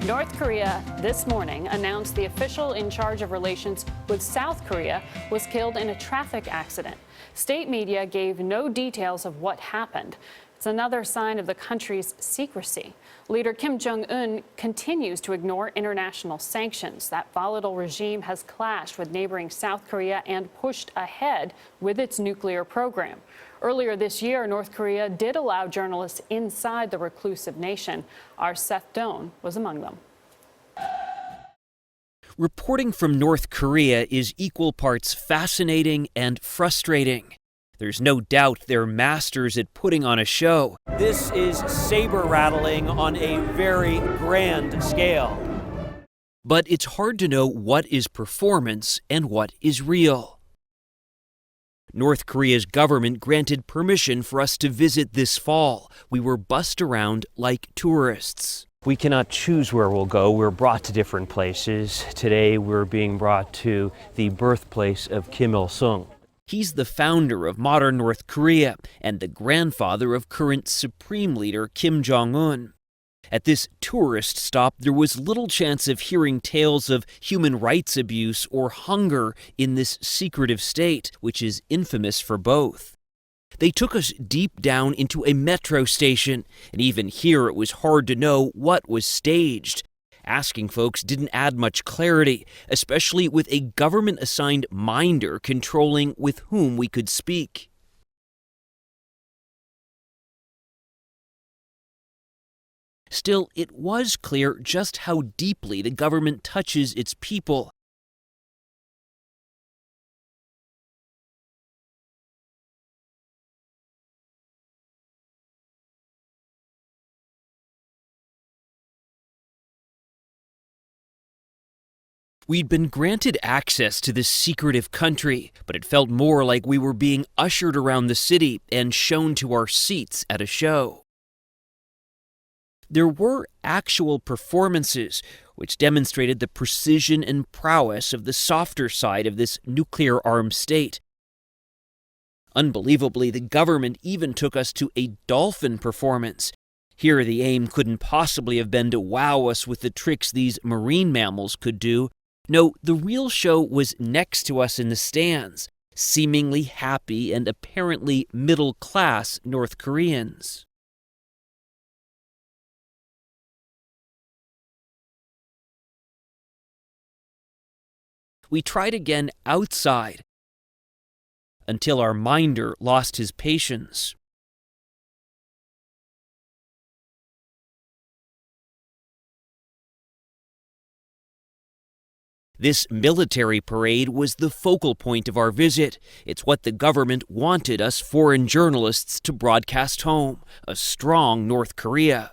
North Korea this morning announced the official in charge of relations with South Korea was killed in a traffic accident. State media gave no details of what happened. It's another sign of the country's secrecy. Leader Kim Jong-un continues to ignore international sanctions. That volatile regime has clashed with neighboring South Korea and pushed ahead with its nuclear program. Earlier this year, North Korea did allow journalists inside the reclusive nation. Our Seth Doane was among them. Reporting from North Korea is equal parts fascinating and frustrating. There's no doubt they're masters at putting on a show. This is saber-rattling on a very grand scale. But it's hard to know what is performance and what is real. North Korea's government granted permission for us to visit this fall. We were bussed around like tourists. We cannot choose where we'll go. We're brought to different places. Today, we're being brought to the birthplace of Kim Il-sung. He's the founder of modern North Korea and the grandfather of current Supreme Leader Kim Jong-un. At this tourist stop, there was little chance of hearing tales of human rights abuse or hunger in this secretive state, which is infamous for both. They took us deep down into a metro station, and even here it was hard to know what was staged. Asking folks didn't add much clarity, especially with a government-assigned minder controlling with whom we could speak. Still, it was clear just how deeply the government touches its people. We'd been granted access to this secretive country, but it felt more like we were being ushered around the city and shown to our seats at a show. There were actual performances, which demonstrated the precision and prowess of the softer side of this nuclear-armed state. Unbelievably, the government even took us to a dolphin performance. Here, the aim couldn't possibly have been to wow us with the tricks these marine mammals could do. No, the real show was next to us in the stands, seemingly happy and apparently middle-class North Koreans. We tried again outside until our minder lost his patience. This military parade was the focal point of our visit. It's what the government wanted us foreign journalists to broadcast home, a strong North Korea.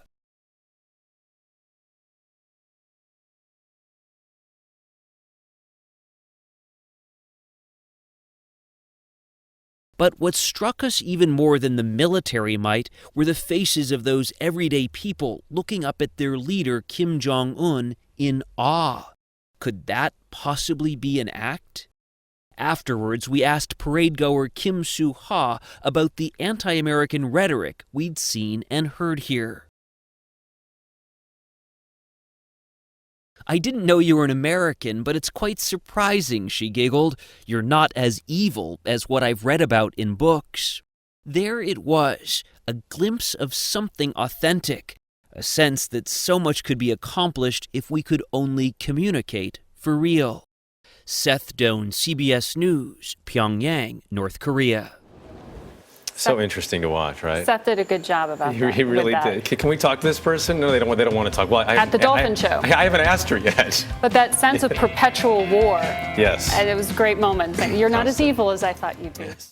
But what struck us even more than the military might were the faces of those everyday people looking up at their leader Kim Jong-un in awe. Could that possibly be an act? Afterwards, we asked parade-goer Kim Soo-ha about the anti-American rhetoric we'd seen and heard here. "I didn't know you were an American, but it's quite surprising," she giggled. "You're not as evil as what I've read about in books." There it was, a glimpse of something authentic, a sense that so much could be accomplished if we could only communicate for real. Seth Doane, CBS News, Pyongyang, North Korea. So interesting to watch, right? Seth did a good job about that. He really did. Can we talk to this person? No, they don't want to talk. Well, at the dolphin show. I haven't asked her yet. But that sense of perpetual war. Yes. And it was a great moment. You're not as evil as I thought you'd be. Yes.